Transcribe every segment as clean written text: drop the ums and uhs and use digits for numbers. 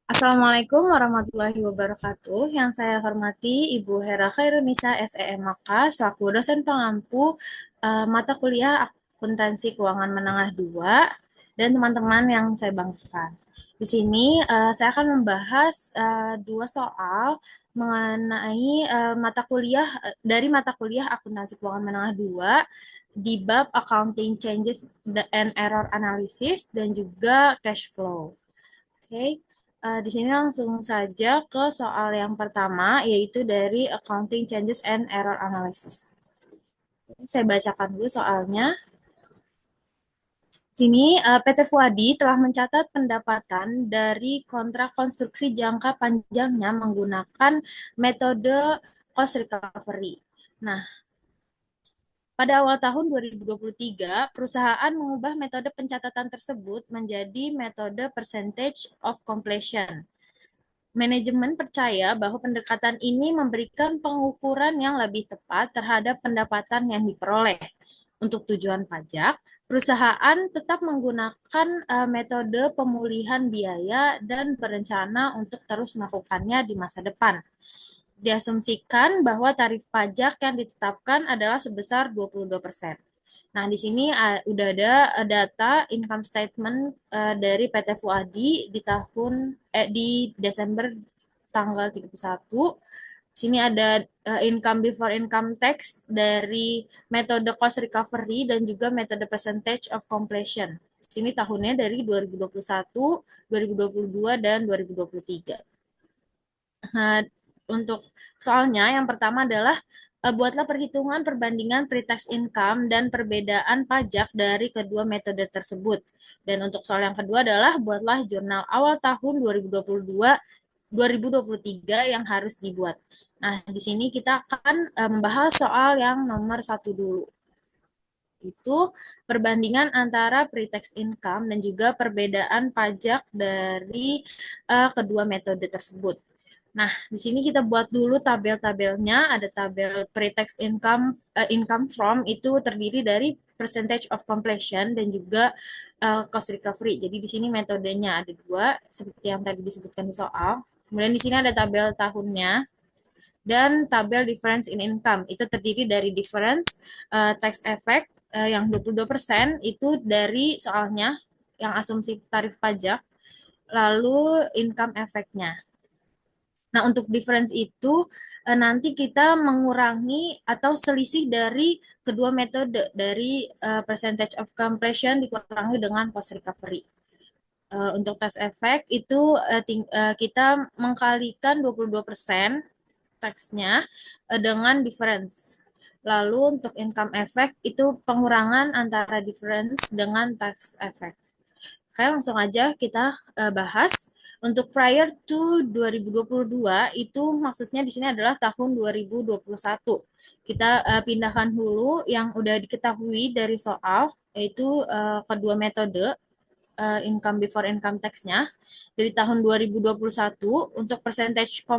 Assalamualaikum warahmatullahi wabarakatuh. Yang saya hormati Ibu Hera Khairunisa SEMAK selaku dosen pengampu mata kuliah Akuntansi Keuangan Menengah 2 dan teman-teman yang saya banggakan. Di sini saya akan membahas dua soal mengenai dari mata kuliah Akuntansi Keuangan Menengah 2 di bab Accounting Changes and Error Analysis dan juga Cash Flow. Oke, di sini langsung saja ke soal yang pertama, yaitu dari Accounting Changes and Error Analysis. Saya bacakan dulu soalnya. Sini PT Fuadi telah mencatat pendapatan dari kontrak konstruksi jangka panjangnya menggunakan metode cost recovery. Nah, pada awal tahun 2023, perusahaan mengubah metode pencatatan tersebut menjadi metode percentage of completion. Manajemen percaya bahwa pendekatan ini memberikan pengukuran yang lebih tepat terhadap pendapatan yang diperoleh. Untuk tujuan pajak, perusahaan tetap menggunakan metode pemulihan biaya dan berencana untuk terus melakukannya di masa depan. Diasumsikan bahwa tarif pajak yang ditetapkan adalah sebesar 22%. Nah, di sini udah ada data income statement dari PT Fuadi di Desember tanggal 31. Di sini ada income before income tax dari metode cost recovery dan juga metode percentage of completion. Di sini tahunnya dari 2021, 2022 dan 2023. Nah, untuk soalnya yang pertama adalah buatlah perhitungan perbandingan pre-tax income dan perbedaan pajak dari kedua metode tersebut. Dan untuk soal yang kedua adalah buatlah jurnal awal tahun 2022 2023 yang harus dibuat. Nah, di sini kita akan membahas soal yang nomor satu dulu. Itu perbandingan antara pre-tax income dan juga perbedaan pajak dari kedua metode tersebut. Nah, di sini kita buat dulu tabel-tabelnya. Ada tabel pre-tax income from itu terdiri dari percentage of completion dan juga cost recovery. Jadi di sini metodenya ada dua, seperti yang tadi disebutkan di soal. Kemudian di sini ada tabel tahunnya dan tabel difference in income. Itu terdiri dari difference tax effect yang 22% itu dari soalnya yang asumsi tarif pajak, lalu income effect-nya. Nah, untuk difference itu nanti kita mengurangi atau selisih dari kedua metode dari percentage of completion dikurangi dengan cost recovery. Untuk tax effect itu kita mengkalikan 22% tax-nya dengan difference. Lalu untuk income effect itu pengurangan antara difference dengan tax effect. Oke, langsung aja kita bahas. Untuk prior to 2022 itu maksudnya di sini adalah tahun 2021. Kita pindahkan dulu yang udah diketahui dari soal, yaitu kedua metode income before income tax-nya dari tahun 2021 untuk percentage of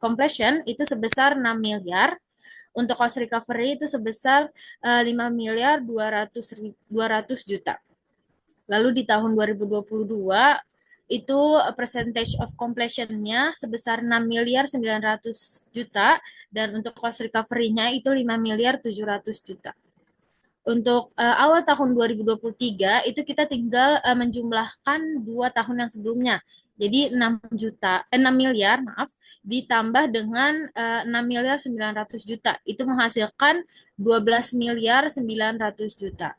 completion itu sebesar 6 miliar. Untuk cost recovery itu sebesar 5 miliar 200 juta. Lalu di tahun 2022 itu percentage of completion-nya sebesar 6 miliar 900 juta dan untuk cost recovery-nya itu 5 miliar 700 juta. Untuk awal tahun 2023 itu kita tinggal menjumlahkan 2 tahun yang sebelumnya. Jadi 6 miliar, maaf, ditambah dengan 6 miliar 900 juta. Itu menghasilkan 12 miliar 900 juta.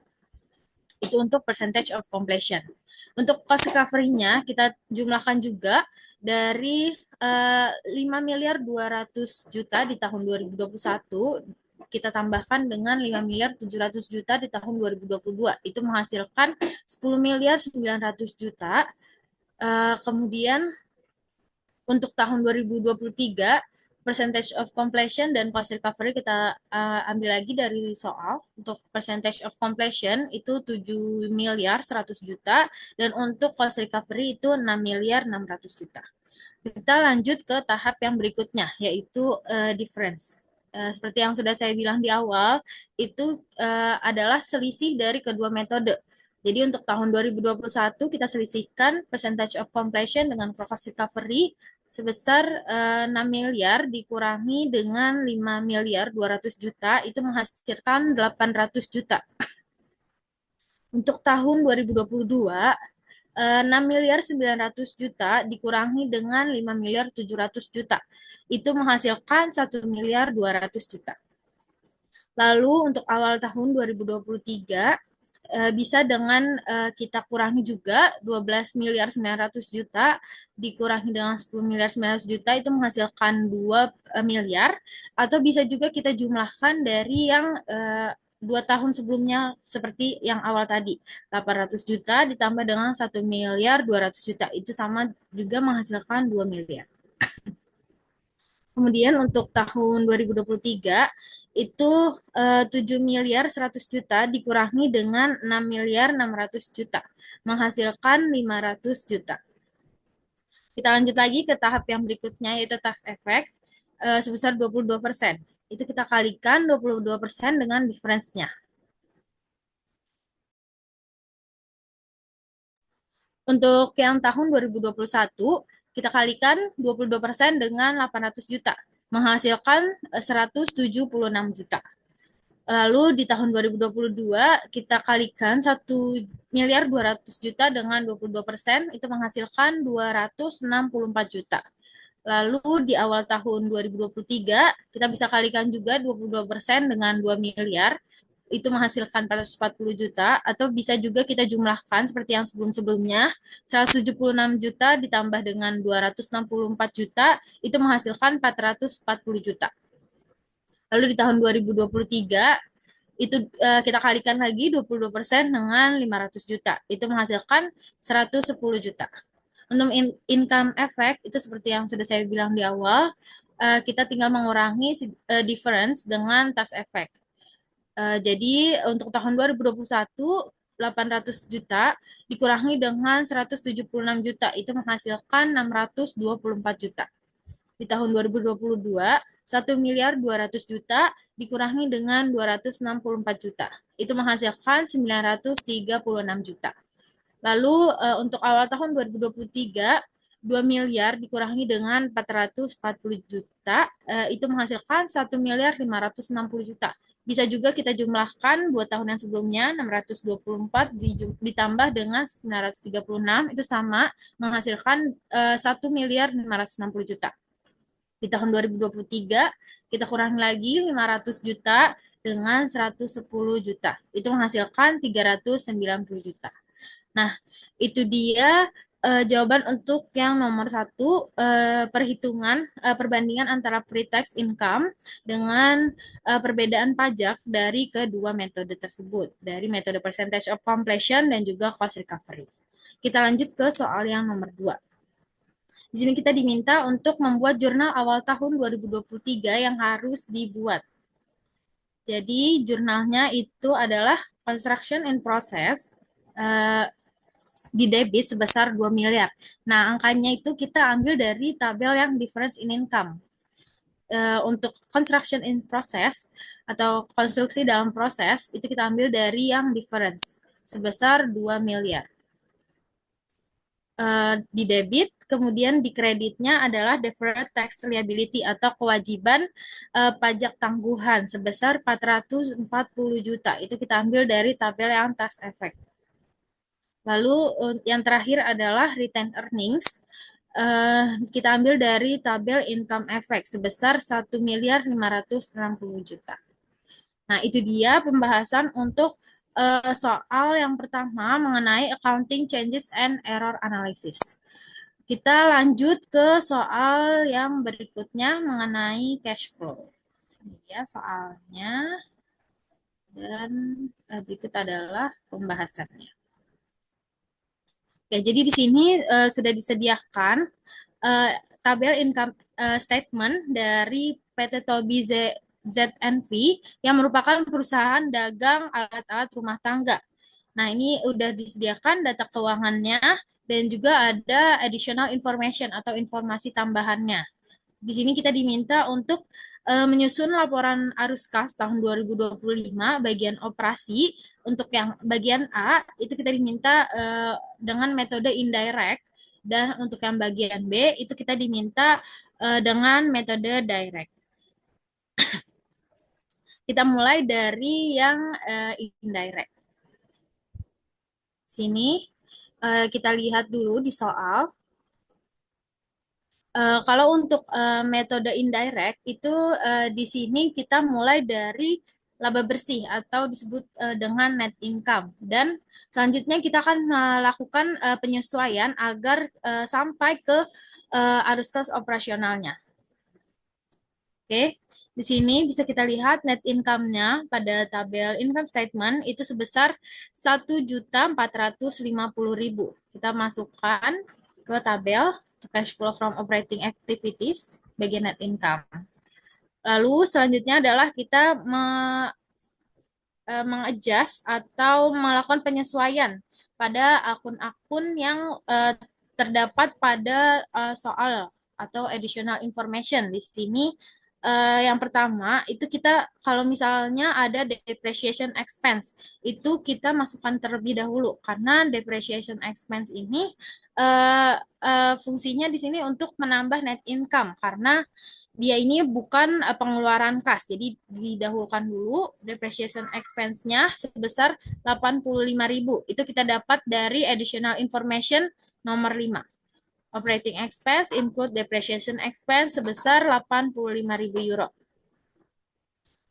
Itu untuk percentage of completion. Untuk cost recovery-nya kita jumlahkan juga dari 5 miliar 200 juta di tahun 2021 kita tambahkan dengan 5 miliar 700 juta di tahun 2022. Itu menghasilkan 10 miliar 900 juta. Kemudian untuk tahun 2023 percentage of completion dan cost recovery kita ambil lagi dari soal. Untuk percentage of completion itu 7 miliar 100 juta dan untuk cost recovery itu 6 miliar 600 juta. Kita lanjut ke tahap yang berikutnya yaitu difference. Seperti yang sudah saya bilang di awal, itu adalah selisih dari kedua metode. Jadi untuk tahun 2021 kita selisihkan percentage of completion dengan cost recovery sebesar 6 miliar dikurangi dengan 5 miliar 200 juta itu menghasilkan 800 juta. Untuk tahun 2022 6 miliar 900 juta dikurangi dengan 5 miliar 700 juta. Itu menghasilkan 1 miliar 200 juta. Lalu untuk awal tahun 2023 bisa dengan kita kurangi juga 12 miliar 900 juta dikurangi dengan 10 miliar 900 juta itu menghasilkan 2 miliar atau bisa juga kita jumlahkan dari yang 2 tahun sebelumnya seperti yang awal tadi 800 juta ditambah dengan 1 miliar 200 juta itu sama juga menghasilkan 2 miliar. Kemudian untuk tahun 2023 itu 7 miliar 100 juta dikurangi dengan 6 miliar 600 juta, menghasilkan 500 juta. Kita lanjut lagi ke tahap yang berikutnya yaitu tax effect sebesar 22%. Itu kita kalikan 22% dengan difference-nya. Untuk yang tahun 2021, kita kalikan 22% dengan 800 juta, menghasilkan 176 juta. Lalu di tahun 2022 kita kalikan 1 miliar 200 juta dengan 22%, itu menghasilkan 264 juta. Lalu di awal tahun 2023 kita bisa kalikan juga 22% dengan 2 miliar, itu menghasilkan 440 juta, atau bisa juga kita jumlahkan seperti yang sebelum-sebelumnya, 176 juta ditambah dengan 264 juta, itu menghasilkan 440 juta. Lalu di tahun 2023, itu kita kalikan lagi 22% dengan 500 juta, itu menghasilkan 110 juta. Untuk income effect, itu seperti yang sudah saya bilang di awal, kita tinggal mengurangi difference dengan tax effect. Jadi untuk tahun 2021 800 juta dikurangi dengan 176 juta itu menghasilkan 624 juta. Di tahun 2022 1 miliar 200 juta dikurangi dengan 264 juta. Itu menghasilkan 936 juta. Lalu untuk awal tahun 2023 2 miliar dikurangi dengan 440 juta itu menghasilkan 1 miliar 560 juta. Bisa juga kita jumlahkan buat tahun yang sebelumnya 624 ditambah dengan 936 itu sama menghasilkan 1 miliar 560 juta. Di tahun 2023 kita kurangi lagi 500 juta dengan 110 juta. Itu menghasilkan 390 juta. Nah, itu dia jawaban untuk yang nomor 1, perhitungan perbandingan antara pre-tax income dengan perbedaan pajak dari kedua metode tersebut, dari metode percentage of completion dan juga cost recovery. Kita lanjut ke soal yang nomor 2. Di sini kita diminta untuk membuat jurnal awal tahun 2023 yang harus dibuat. Jadi jurnalnya itu adalah construction in process, di debit sebesar 2 miliar. Nah, angkanya itu kita ambil dari tabel yang difference in income. Untuk construction in process atau konstruksi dalam proses, itu kita ambil dari yang difference sebesar 2 miliar. Di debit, kemudian di kreditnya adalah deferred tax liability atau kewajiban pajak tangguhan sebesar 440 juta. Itu kita ambil dari tabel yang tax effect. Lalu yang terakhir adalah retained earnings. Kita ambil dari tabel income effect sebesar 1 miliar 560 juta. Nah, itu dia pembahasan untuk soal yang pertama mengenai accounting changes and error analysis. Kita lanjut ke soal yang berikutnya mengenai cash flow. Ini ya soalnya. Dan berikut adalah pembahasannya. Oke, jadi di sini sudah disediakan tabel income statement dari PT Tobi ZNV yang merupakan perusahaan dagang alat-alat rumah tangga. Nah, ini udah disediakan data keuangannya dan juga ada additional information atau informasi tambahannya. Di sini kita diminta untuk menyusun laporan arus kas tahun 2025 bagian operasi. Untuk yang bagian A itu kita diminta dengan metode indirect, dan untuk yang bagian B itu kita diminta dengan metode direct. Kita mulai dari yang indirect. Sini kita lihat dulu di soal. Kalau untuk metode indirect itu di sini kita mulai dari laba bersih atau disebut dengan net income, dan selanjutnya kita akan melakukan penyesuaian agar sampai ke arus kas operasionalnya. Oke, di sini bisa kita lihat net income-nya pada tabel income statement itu sebesar 1.450.000. Kita masukkan ke tabel cash flow from operating activities bagian net income. Lalu selanjutnya adalah kita mengadjust atau melakukan penyesuaian pada akun-akun yang terdapat pada soal atau additional information. Di sini yang pertama itu kita kalau misalnya ada depreciation expense itu kita masukkan terlebih dahulu, karena depreciation expense ini fungsinya di sini untuk menambah net income, karena dia ini bukan pengeluaran kas. Jadi didahulukan dulu depreciation expense-nya sebesar 85.000. Itu kita dapat dari additional information nomor 5. Operating expense include depreciation expense sebesar 85.000 euro.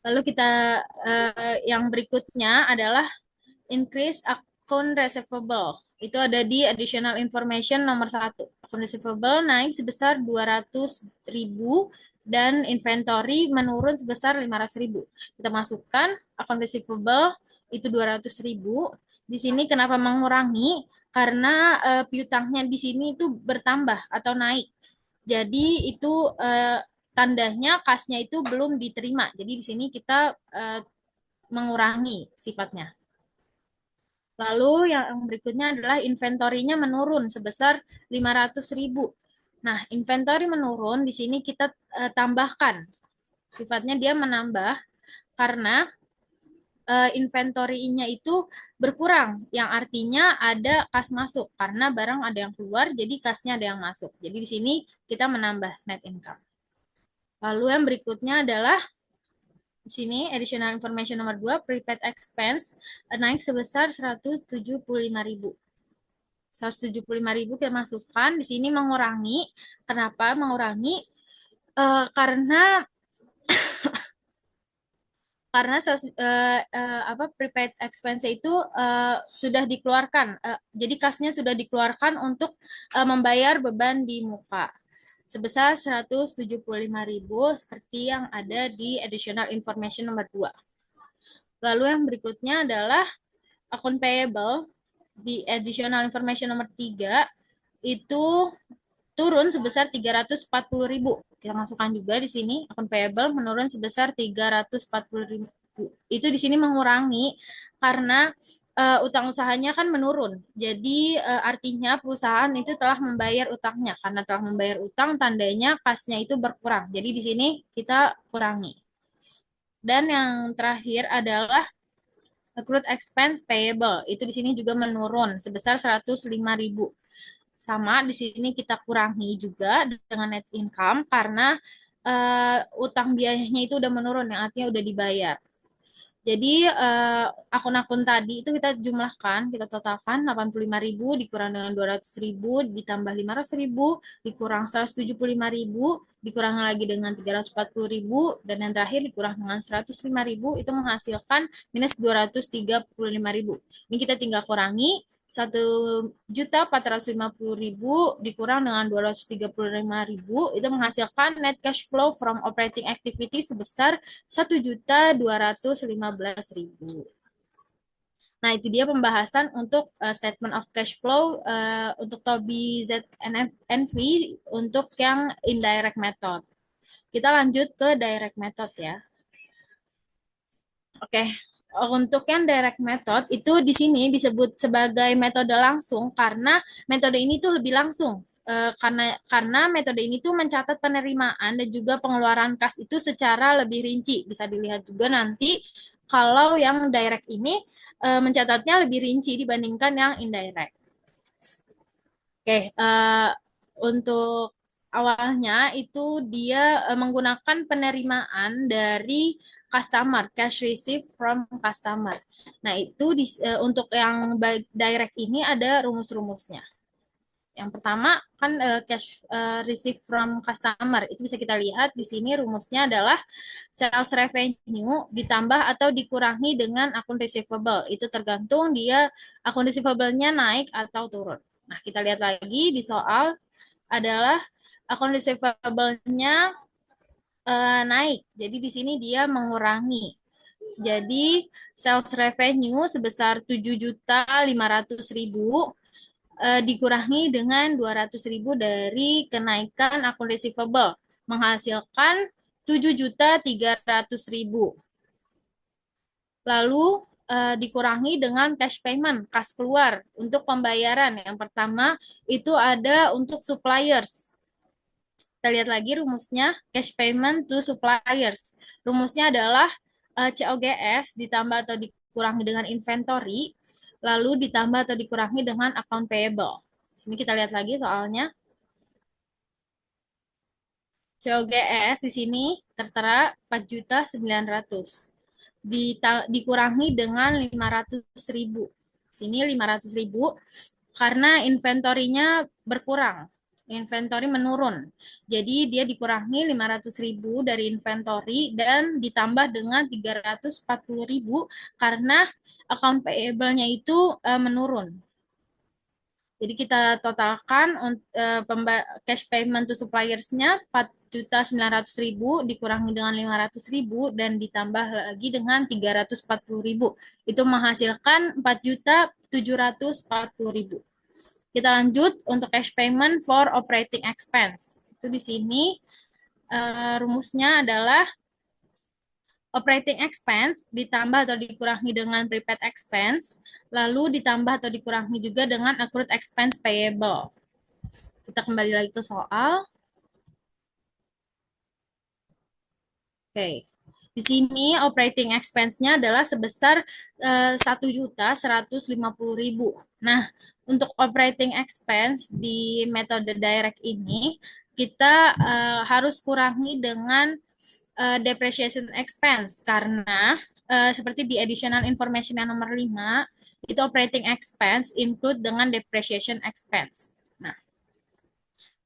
Lalu kita yang berikutnya adalah increase account receivable. Itu ada di additional information nomor 1. Account receivable naik sebesar 200.000 dan inventory menurun sebesar 500.000. Kita masukkan account receivable itu 200.000. Di sini kenapa mengurangi? Karena piutangnya di sini itu bertambah atau naik. Jadi itu tandanya kasnya itu belum diterima. Jadi di sini kita mengurangi sifatnya. Lalu yang berikutnya adalah inventorinya menurun sebesar 500.000. Nah, inventory menurun di sini kita tambahkan. Sifatnya dia menambah karena inventory-nya itu berkurang, yang artinya ada kas masuk karena barang ada yang keluar, jadi kasnya ada yang masuk. Jadi di sini kita menambah net income. Lalu yang berikutnya adalah di sini additional information nomor 2, prepaid expense naik sebesar 175.000. 175.000 kita masukkan di sini mengurangi. Kenapa mengurangi? Karena prepaid expense itu sudah dikeluarkan. Jadi kasnya sudah dikeluarkan untuk membayar beban di muka sebesar 175.000 seperti yang ada di additional information nomor 2. Lalu yang berikutnya adalah account payable di additional information nomor 3 itu turun sebesar 340.000. Kita masukkan juga di sini account payable menurun sebesar 340.000. Itu di sini mengurangi karena utang usahanya kan menurun. Jadi artinya perusahaan itu telah membayar utangnya. Karena telah membayar utang, tandanya kasnya itu berkurang. Jadi di sini kita kurangi. Dan yang terakhir adalah accrued expense payable. Itu di sini juga menurun sebesar 105.000. Sama di sini kita kurangi juga dengan net income karena utang biayanya itu udah menurun, yang artinya udah dibayar. Jadi akun-akun tadi itu kita jumlahkan, kita totalkan 85.000 dikurang dengan 200.000 ditambah 500.000 dikurang 175.000 dikurang lagi dengan 340.000 dan yang terakhir dikurang dengan 105.000 itu menghasilkan minus 235.000. Ini kita tinggal kurangi 1.450.000 dikurang dengan 235.000 itu menghasilkan net cash flow from operating activity sebesar 1.215.000. Nah, itu dia pembahasan untuk statement of cash flow untuk Toby ZNV untuk yang indirect method. Kita lanjut ke direct method ya. Oke. Untuk yang direct method itu di sini disebut sebagai metode langsung karena metode ini tuh lebih langsung. karena metode ini tuh mencatat penerimaan dan juga pengeluaran kas itu secara lebih rinci. Bisa dilihat juga nanti kalau yang direct ini mencatatnya lebih rinci dibandingkan yang indirect. Oke, untuk awalnya itu dia menggunakan penerimaan dari customer, cash receipt from customer. Nah, itu untuk yang direct ini ada rumus-rumusnya. Yang pertama kan cash receipt from customer. Itu bisa kita lihat di sini rumusnya adalah sales revenue ditambah atau dikurangi dengan akun receivable. Itu tergantung dia akun receivable-nya naik atau turun. Nah, kita lihat lagi di soal adalah akun receivable-nya naik. Jadi di sini dia mengurangi. Jadi sales revenue sebesar 7.500.000 dikurangi dengan 200.000 dari kenaikan akun receivable, menghasilkan 7.300.000. Lalu dikurangi dengan cash payment, kas keluar untuk pembayaran. Yang pertama itu ada untuk suppliers. Kita lihat lagi rumusnya, cash payment to suppliers. Rumusnya adalah COGS ditambah atau dikurangi dengan inventory, lalu ditambah atau dikurangi dengan account payable. Sini kita lihat lagi soalnya. COGS di sini tertera 4.900.000. Dikurangi dengan 500.000. Sini 500.000 karena inventorinya berkurang. Inventory menurun. Jadi dia dikurangi 500.000 dari inventory dan ditambah dengan 340.000 karena account payable-nya itu menurun. Jadi kita totalkan cash payment to suppliers-nya 4.900.000 dikurangi dengan 500.000 dan ditambah lagi dengan 340.000. Itu menghasilkan 4.740.000. Kita lanjut untuk cash payment for operating expense. Itu di sini rumusnya adalah operating expense ditambah atau dikurangi dengan prepaid expense, lalu ditambah atau dikurangi juga dengan accrued expense payable. Kita kembali lagi ke soal. Oke. Di sini operating expense-nya adalah sebesar 1.150.000. Nah, untuk operating expense di metode direct ini kita harus kurangi dengan depreciation expense karena seperti di additional information yang nomor 5 itu operating expense include dengan depreciation expense. Nah,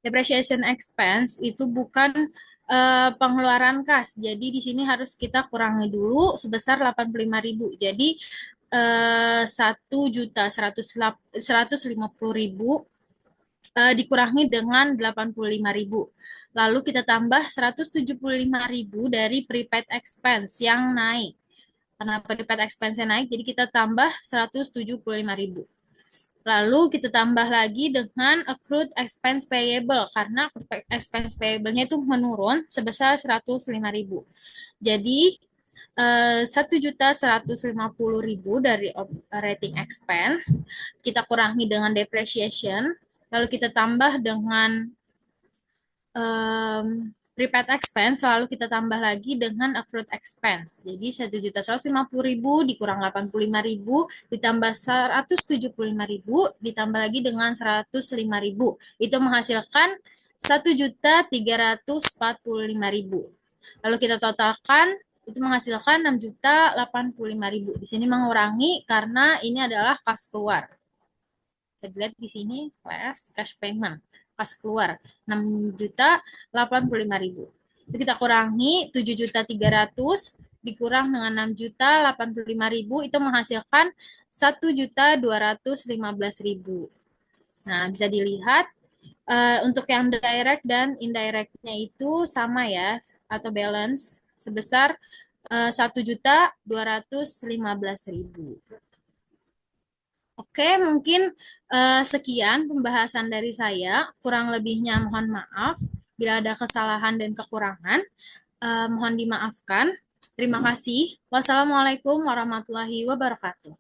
depreciation expense itu bukan pengeluaran kas. Jadi di sini harus kita kurangi dulu sebesar 85.000. Jadi 1.150.000 dikurangi dengan 85.000. Lalu kita tambah 175.000 dari prepaid expense yang naik. Karena prepaid expense-nya naik, jadi kita tambah 175.000. Lalu kita tambah lagi dengan accrued expense payable, karena accrued expense payable-nya itu menurun sebesar 105.000. Jadi 1.150.000 dari operating expense, kita kurangi dengan depreciation, lalu kita tambah dengan prepaid expense, lalu kita tambah lagi dengan accrued expense. Jadi 1.150.000 dikurang 85.000 ditambah 175.000 ditambah lagi dengan 105.000. Itu menghasilkan 1.345.000. Lalu kita totalkan itu menghasilkan 6.085.000. Di sini mengurangi karena ini adalah kas keluar. Kita lihat di sini cash payment, kas keluar 6.085.000. Itu kita kurangi 7.300 dikurang dengan 6.085.000 itu menghasilkan 1.215.000. Nah, bisa dilihat untuk yang direct dan indirect-nya itu sama ya atau balance sebesar 1.215.000. Oke, mungkin sekian pembahasan dari saya. Kurang lebihnya mohon maaf. Bila ada kesalahan dan kekurangan, mohon dimaafkan. Terima kasih. Wassalamualaikum warahmatullahi wabarakatuh.